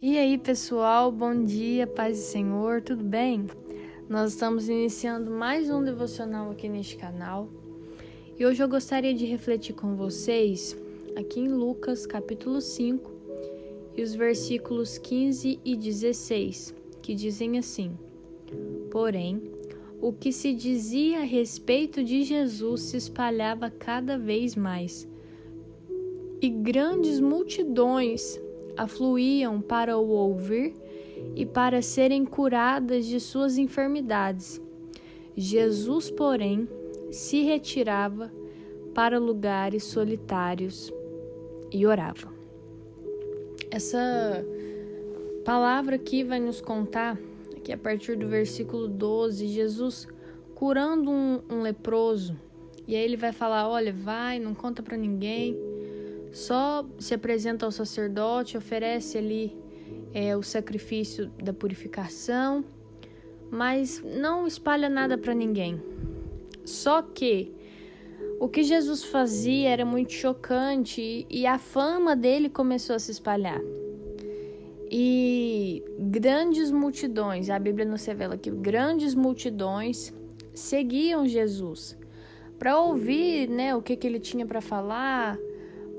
E aí, pessoal, bom dia, paz do Senhor, tudo bem? Nós estamos iniciando mais um devocional aqui neste canal e hoje eu gostaria de refletir com vocês aqui em Lucas capítulo 5 e os versículos 15 e 16, que dizem assim: Porém, o que se dizia a respeito de Jesus se espalhava cada vez mais, e grandes multidões afluíam para o ouvir e para serem curadas de suas enfermidades. Jesus, porém, se retirava para lugares solitários e orava. Essa palavra aqui vai nos contar, aqui a partir do versículo 12, Jesus curando um leproso. E aí ele vai falar, olha, vai, não conta para ninguém, só se apresenta ao sacerdote, oferece ali o sacrifício da purificação, mas não espalha nada para ninguém. Só que o que Jesus fazia era muito chocante e a fama dele começou a se espalhar. E grandes multidões, a Bíblia nos revela que grandes multidões seguiam Jesus para ouvir, o que ele tinha para falar,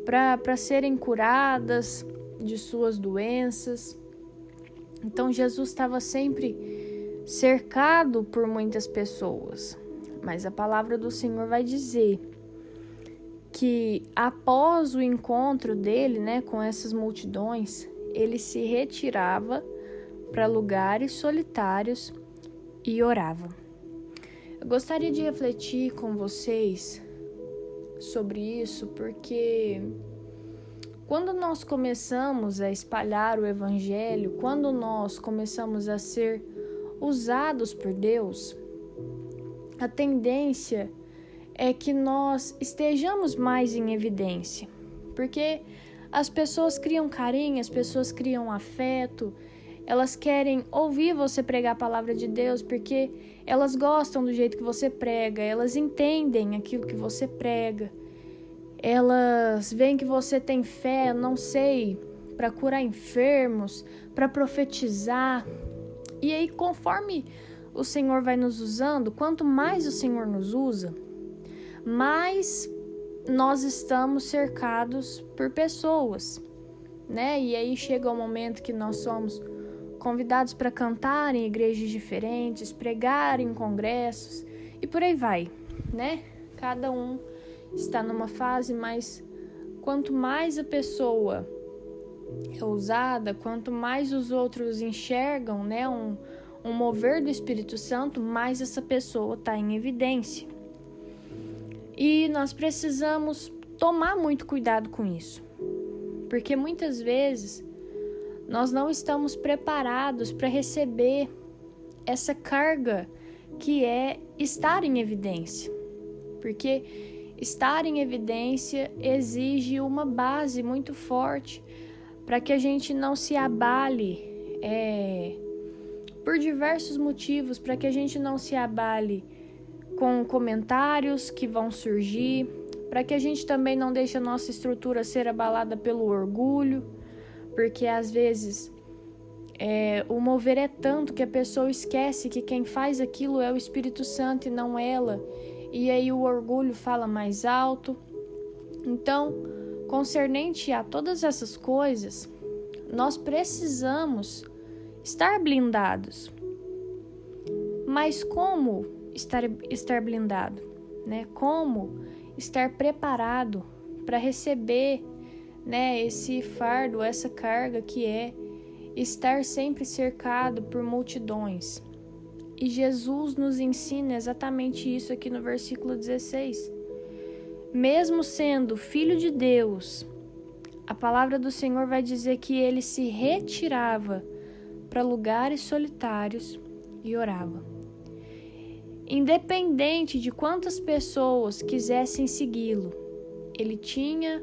para serem curadas de suas doenças. Então Jesus estava sempre cercado por muitas pessoas, mas a palavra do Senhor vai dizer que após o encontro dele, com essas multidões, ele se retirava para lugares solitários e orava. Eu gostaria de refletir com vocês sobre isso, porque quando nós começamos a espalhar o Evangelho, quando nós começamos a ser usados por Deus, a tendência é que nós estejamos mais em evidência, porque as pessoas criam carinho, as pessoas criam afeto, elas querem ouvir você pregar a palavra de Deus porque elas gostam do jeito que você prega, elas entendem aquilo que você prega, elas veem que você tem fé, não sei, para curar enfermos, para profetizar. E aí, conforme o Senhor vai nos usando, quanto mais o Senhor nos usa, mais nós estamos cercados por pessoas, E aí chega o momento que nós somos convidados para cantar em igrejas diferentes, pregar em congressos e por aí vai, Cada um está numa fase, mas quanto mais a pessoa é usada, quanto mais os outros enxergam, um mover do Espírito Santo, mais essa pessoa está em evidência. E nós precisamos tomar muito cuidado com isso, porque muitas vezes nós não estamos preparados para receber essa carga que é estar em evidência, porque estar em evidência exige uma base muito forte para que a gente não se abale por diversos motivos, para que a gente não se abale com comentários que vão surgir, para que a gente também não deixe a nossa estrutura ser abalada pelo orgulho, porque às vezes o mover é tanto que a pessoa esquece que quem faz aquilo é o Espírito Santo e não ela, e aí o orgulho fala mais alto. Então, concernente a todas essas coisas, nós precisamos estar blindados. Mas como estar blindado? Como estar preparado para receber esse fardo, essa carga que é estar sempre cercado por multidões. E Jesus nos ensina exatamente isso aqui no versículo 16. Mesmo sendo filho de Deus, a palavra do Senhor vai dizer que ele se retirava para lugares solitários e orava. Independente de quantas pessoas quisessem segui-lo, ele tinha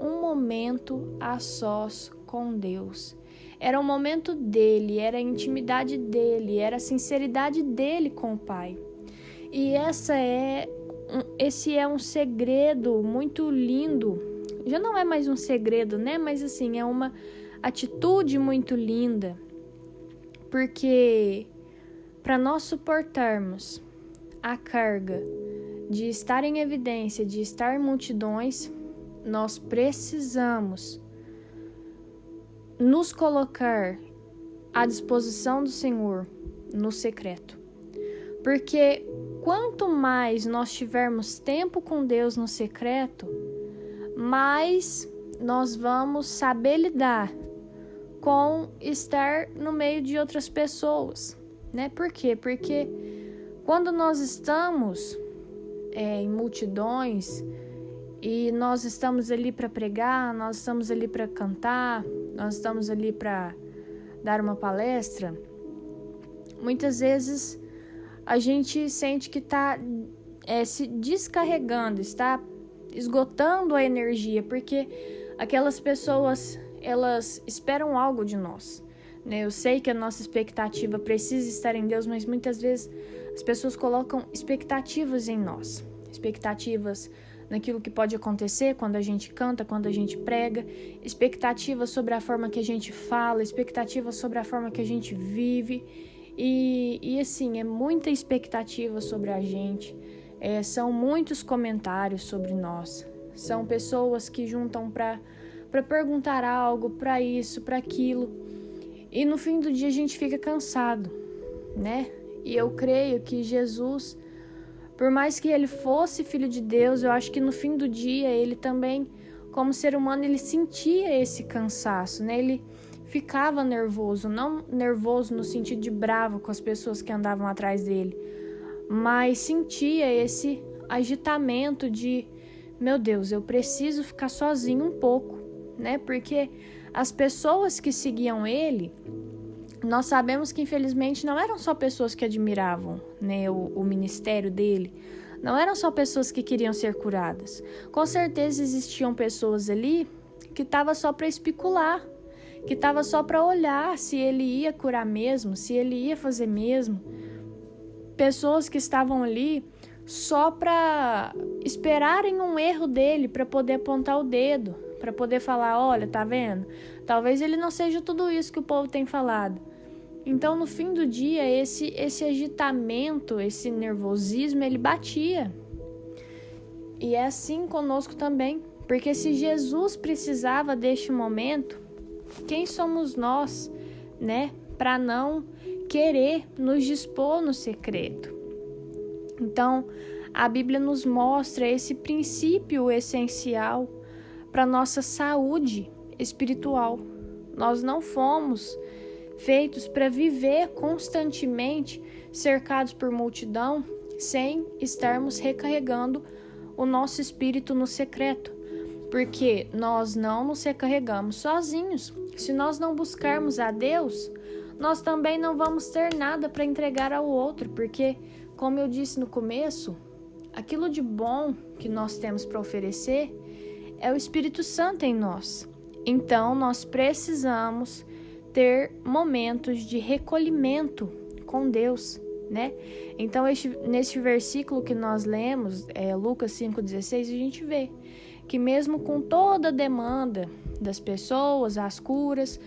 um momento a sós com Deus. Era o momento dele, era a intimidade dele, era a sinceridade dele com o Pai. E esse é um segredo muito lindo. Já não é mais um segredo, mas assim, é uma atitude muito linda, porque para nós suportarmos a carga de estar em evidência, de estar em multidões, nós precisamos nos colocar à disposição do Senhor no secreto. Porque quanto mais nós tivermos tempo com Deus no secreto, mais nós vamos saber lidar com estar no meio de outras pessoas, né? Por quê? Porque quando nós estamos em multidões e nós estamos ali para pregar, nós estamos ali para cantar, nós estamos ali para dar uma palestra, muitas vezes a gente sente que está se descarregando, está esgotando a energia, porque aquelas pessoas, elas esperam algo de nós, né? Eu sei que a nossa expectativa precisa estar em Deus, mas muitas vezes as pessoas colocam expectativas em nós, expectativas naquilo que pode acontecer quando a gente canta, quando a gente prega, expectativas sobre a forma que a gente fala, expectativas sobre a forma que a gente vive, e assim, é muita expectativa sobre a gente, são muitos comentários sobre nós, são pessoas que juntam para perguntar algo, para isso, para aquilo, e no fim do dia a gente fica cansado, né? E eu creio que Jesus, por mais que ele fosse filho de Deus, eu acho que no fim do dia ele também, como ser humano, ele sentia esse cansaço, né? Ele ficava nervoso, não nervoso no sentido de bravo com as pessoas que andavam atrás dele, mas sentia esse agitamento de, meu Deus, eu preciso ficar sozinho um pouco, né? Porque as pessoas que seguiam ele, nós sabemos que infelizmente não eram só pessoas que admiravam, né, o ministério dele, não eram só pessoas que queriam ser curadas. Com certeza existiam pessoas ali que estavam só para especular, que estavam só para olhar se ele ia curar mesmo, se ele ia fazer mesmo. Pessoas que estavam ali só para esperarem um erro dele, para poder apontar o dedo, para poder falar, olha, tá vendo? Talvez ele não seja tudo isso que o povo tem falado. Então, no fim do dia, esse agitamento, esse nervosismo, ele batia. E é assim conosco também. Porque se Jesus precisava deste momento, quem somos nós, né? Para não querer nos dispor no secreto. Então, a Bíblia nos mostra esse princípio essencial para nossa saúde espiritual. Nós não fomos feitos para viver constantemente cercados por multidão sem estarmos recarregando o nosso espírito no secreto, porque nós não nos recarregamos sozinhos. Se nós não buscarmos a Deus, nós também não vamos ter nada para entregar ao outro, porque, como eu disse no começo, aquilo de bom que nós temos para oferecer é o Espírito Santo em nós. Então, nós precisamos ter momentos de recolhimento com Deus, né? Então, neste versículo que nós lemos, Lucas 5,16, a gente vê que mesmo com toda a demanda das pessoas, as curas,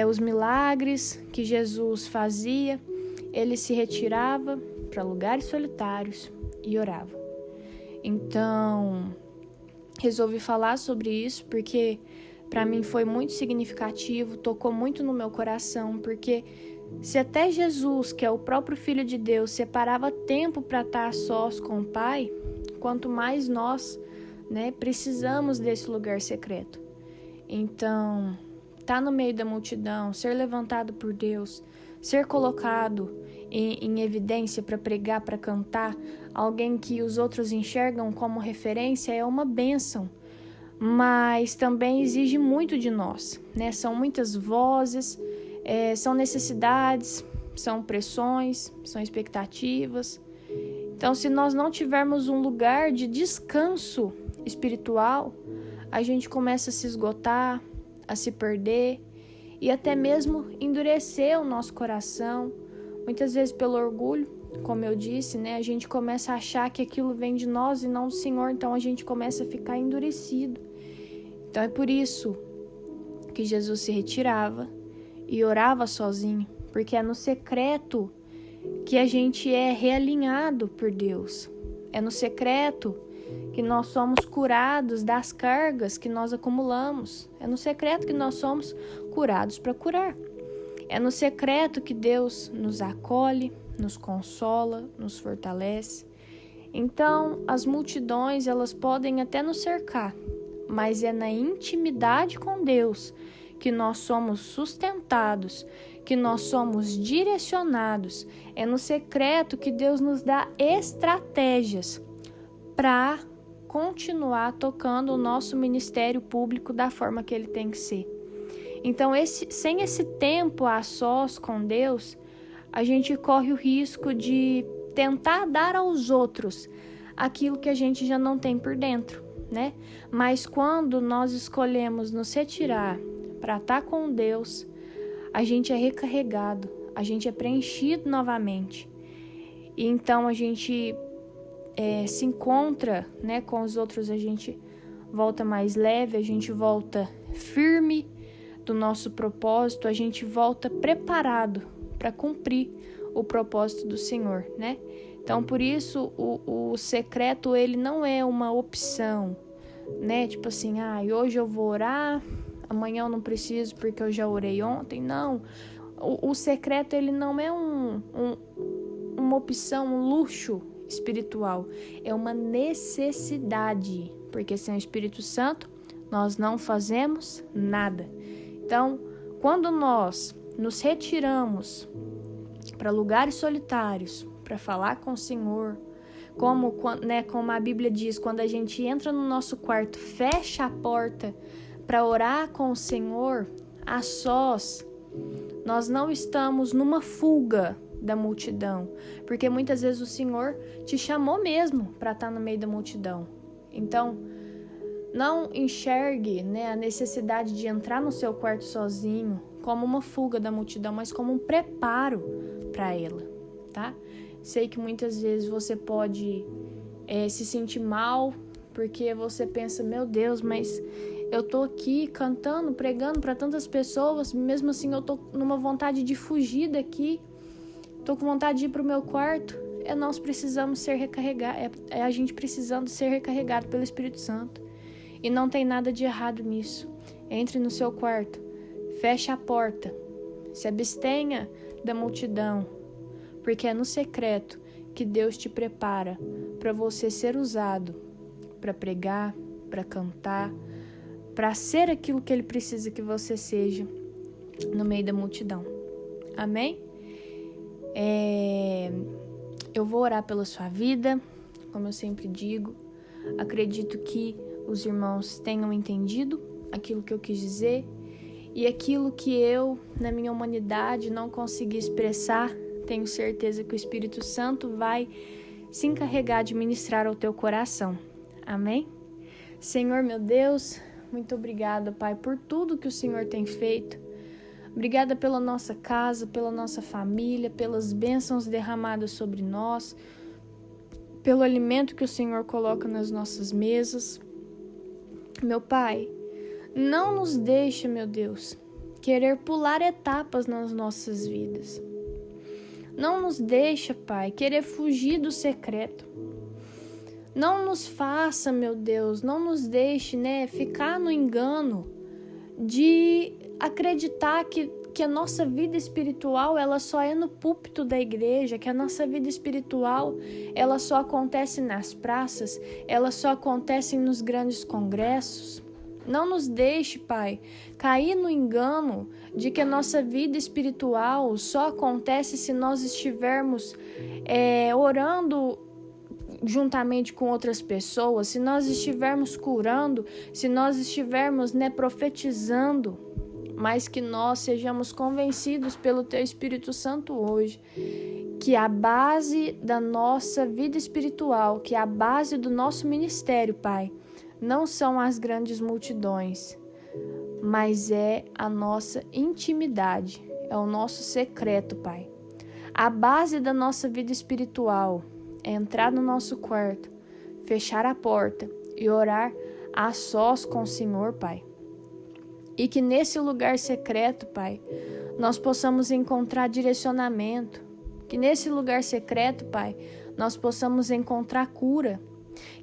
os milagres que Jesus fazia, ele se retirava para lugares solitários e orava. Então, resolvi falar sobre isso porque para mim foi muito significativo, tocou muito no meu coração, porque se até Jesus, que é o próprio Filho de Deus, separava tempo para estar a sós com o Pai, quanto mais nós, né, precisamos desse lugar secreto. Então, estar no meio da multidão, ser levantado por Deus, ser colocado em evidência para pregar, para cantar, alguém que os outros enxergam como referência, é uma bênção. Mas também exige muito de nós, né? São muitas vozes, são necessidades, são pressões, são expectativas. Então, se nós não tivermos um lugar de descanso espiritual, a gente começa a se esgotar, a se perder e até mesmo endurecer o nosso coração. Muitas vezes pelo orgulho, como eu disse, né? A gente começa a achar que aquilo vem de nós e não do Senhor, então a gente começa a ficar endurecido. Então é por isso que Jesus se retirava e orava sozinho, porque é no secreto que a gente é realinhado por Deus. É no secreto que nós somos curados das cargas que nós acumulamos. É no secreto que nós somos curados para curar. É no secreto que Deus nos acolhe, nos consola, nos fortalece. Então, as multidões, elas podem até nos cercar, mas é na intimidade com Deus que nós somos sustentados, que nós somos direcionados. É no secreto que Deus nos dá estratégias para continuar tocando o nosso ministério público da forma que ele tem que ser. Então, sem esse tempo a sós com Deus, a gente corre o risco de tentar dar aos outros aquilo que a gente já não tem por dentro, né? Mas quando nós escolhemos nos retirar para estar com Deus, a gente é recarregado, a gente é preenchido novamente. E então a gente se encontra, né, com os outros, a gente volta mais leve, a gente volta firme do nosso propósito, a gente volta preparado para cumprir o propósito do Senhor, né? Então, por isso, o secreto, ele não é uma opção, né? Tipo assim, hoje eu vou orar, amanhã eu não preciso porque eu já orei ontem. Não, o secreto, ele não é uma opção, um luxo espiritual, é uma necessidade, porque sem o Espírito Santo nós não fazemos nada. Então, quando nós nos retiramos para lugares solitários, para falar com o Senhor, como a Bíblia diz, quando a gente entra no nosso quarto, fecha a porta para orar com o Senhor, a sós, nós não estamos numa fuga da multidão, porque muitas vezes o Senhor te chamou mesmo para estar no meio da multidão. Então, não enxergue, né, a necessidade de entrar no seu quarto sozinho como uma fuga da multidão, mas como um preparo para ela, tá? Sei que muitas vezes você pode se sentir mal, porque você pensa, meu Deus, mas eu tô aqui cantando, pregando para tantas pessoas, mesmo assim eu tô numa vontade de fugir daqui, tô com vontade de ir pro meu quarto. Nós precisamos ser recarregados, é a gente precisando ser recarregado pelo Espírito Santo. E não tem nada de errado nisso. Entre no seu quarto, feche a porta, se abstenha da multidão, porque é no secreto que Deus te prepara para você ser usado, para pregar, para cantar, para ser aquilo que Ele precisa que você seja no meio da multidão. Amém? Eu vou orar pela sua vida, como eu sempre digo. Acredito que os irmãos tenham entendido aquilo que eu quis dizer e aquilo que eu, na minha humanidade, não consegui expressar. Tenho certeza que o Espírito Santo vai se encarregar de ministrar ao teu coração. Amém? Senhor, meu Deus, muito obrigada, Pai, por tudo que o Senhor tem feito. Obrigada pela nossa casa, pela nossa família, pelas bênçãos derramadas sobre nós, pelo alimento que o Senhor coloca nas nossas mesas. Meu Pai, não nos deixa, meu Deus, querer pular etapas nas nossas vidas. Não nos deixa, Pai, querer fugir do secreto. Não nos faça, meu Deus, não nos deixe, ficar no engano de acreditar que a nossa vida espiritual, ela só é no púlpito da igreja, que a nossa vida espiritual, ela só acontece nas praças, ela só acontece nos grandes congressos. Não nos deixe, Pai, cair no engano de que a nossa vida espiritual só acontece se nós estivermos orando juntamente com outras pessoas, se nós estivermos curando, se nós estivermos profetizando, mas que nós sejamos convencidos pelo Teu Espírito Santo hoje, que a base da nossa vida espiritual, que a base do nosso ministério, Pai, não são as grandes multidões, mas é a nossa intimidade, é o nosso secreto, Pai. A base da nossa vida espiritual é entrar no nosso quarto, fechar a porta e orar a sós com o Senhor, Pai. E que nesse lugar secreto, Pai, nós possamos encontrar direcionamento. Que nesse lugar secreto, Pai, nós possamos encontrar cura.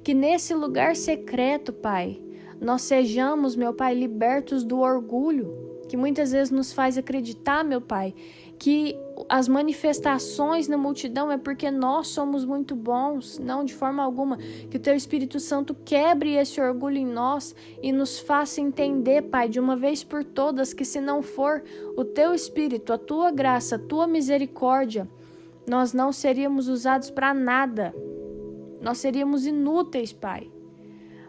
Que nesse lugar secreto, Pai, nós sejamos, meu Pai, libertos do orgulho, que muitas vezes nos faz acreditar, meu Pai, que as manifestações na multidão é porque nós somos muito bons. Não, de forma alguma. Que o Teu Espírito Santo quebre esse orgulho em nós e nos faça entender, Pai, de uma vez por todas, que se não for o Teu Espírito, a Tua graça, a Tua misericórdia, nós não seríamos usados para nada. Nós seríamos inúteis, Pai.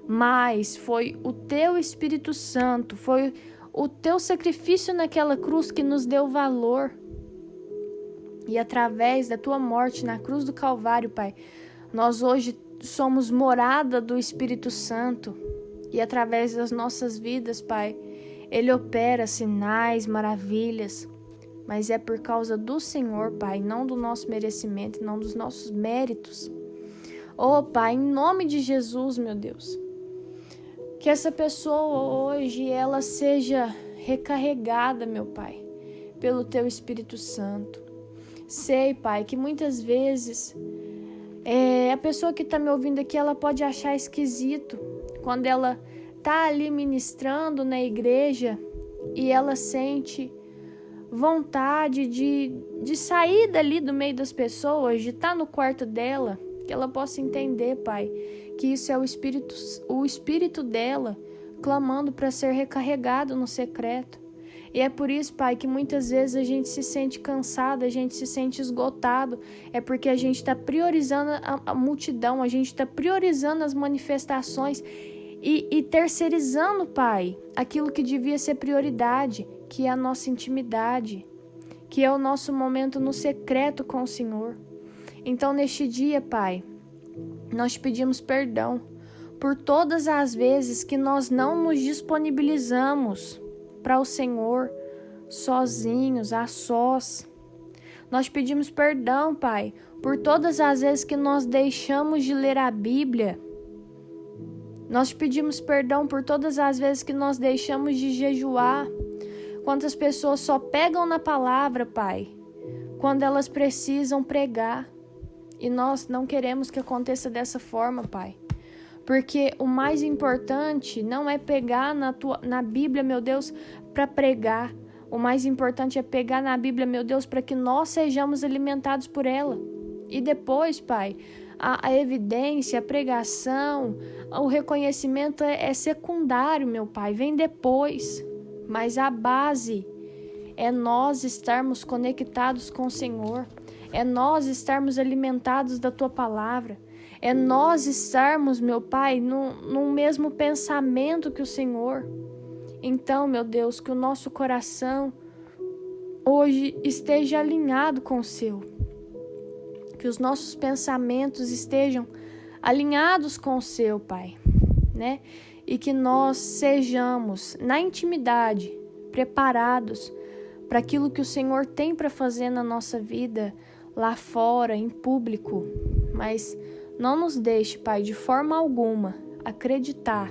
Mas foi o Teu Espírito Santo, foi o Teu sacrifício naquela cruz que nos deu valor. E através da Tua morte na cruz do Calvário, Pai, nós hoje somos morada do Espírito Santo. E através das nossas vidas, Pai, Ele opera sinais, maravilhas. Mas é por causa do Senhor, Pai, não do nosso merecimento, não dos nossos méritos. Oh, Pai, em nome de Jesus, meu Deus, que essa pessoa hoje, ela seja recarregada, meu Pai, pelo Teu Espírito Santo. Sei, Pai, que muitas vezes a pessoa que está me ouvindo aqui, ela pode achar esquisito quando ela está ali ministrando na igreja e ela sente vontade de sair dali do meio das pessoas, de estar no quarto dela, que ela possa entender, Pai, que isso é o espírito dela clamando para ser recarregado no secreto. E é por isso, Pai, que muitas vezes a gente se sente cansado, a gente se sente esgotado. É porque a gente está priorizando a multidão, a gente está priorizando as manifestações e terceirizando, Pai, aquilo que devia ser prioridade, que é a nossa intimidade, que é o nosso momento no secreto com o Senhor. Então, neste dia, Pai, nós te pedimos perdão por todas as vezes que nós não nos disponibilizamos para o Senhor, sozinhos, a sós. Nós pedimos perdão, Pai, por todas as vezes que nós deixamos de ler a Bíblia. Nós pedimos perdão por todas as vezes que nós deixamos de jejuar. Quantas pessoas só pegam na palavra, Pai, quando elas precisam pregar. E nós não queremos que aconteça dessa forma, Pai. Porque o mais importante não é pegar na Bíblia, meu Deus, para pregar. O mais importante é pegar na Bíblia, meu Deus, para que nós sejamos alimentados por ela. E depois, Pai, a evidência, a pregação, o reconhecimento é secundário, meu Pai, vem depois. Mas a base é nós estarmos conectados com o Senhor. É nós estarmos alimentados da Tua palavra. É nós estarmos, meu Pai, no mesmo pensamento que o Senhor. Então, meu Deus, que o nosso coração hoje esteja alinhado com o Seu. Que os nossos pensamentos estejam alinhados com o Seu, Pai, né? E que nós sejamos, na intimidade, preparados para aquilo que o Senhor tem para fazer na nossa vida, lá fora, em público. Mas não nos deixe, Pai, de forma alguma, acreditar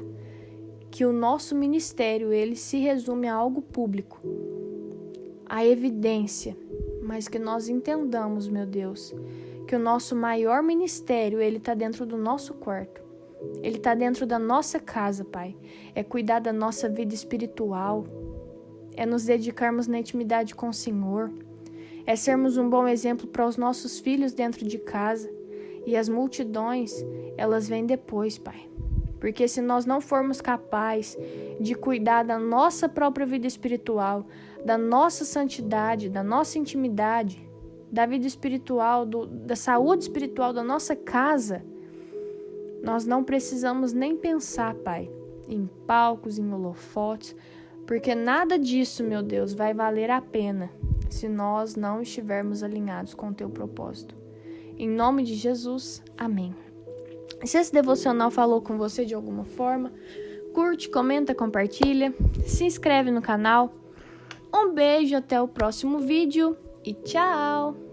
que o nosso ministério, ele se resume a algo público, a evidência, mas que nós entendamos, meu Deus, que o nosso maior ministério, ele está dentro do nosso quarto, ele está dentro da nossa casa, Pai, é cuidar da nossa vida espiritual, é nos dedicarmos na intimidade com o Senhor, é sermos um bom exemplo para os nossos filhos dentro de casa. E as multidões, elas vêm depois, Pai. Porque se nós não formos capazes de cuidar da nossa própria vida espiritual, da nossa santidade, da nossa intimidade, da vida espiritual, da saúde espiritual da nossa casa, nós não precisamos nem pensar, Pai, em palcos, em holofotes, porque nada disso, meu Deus, vai valer a pena se nós não estivermos alinhados com o Teu propósito. Em nome de Jesus, amém. Se esse devocional falou com você de alguma forma, curte, comenta, compartilha, se inscreve no canal. Um beijo, até o próximo vídeo e tchau!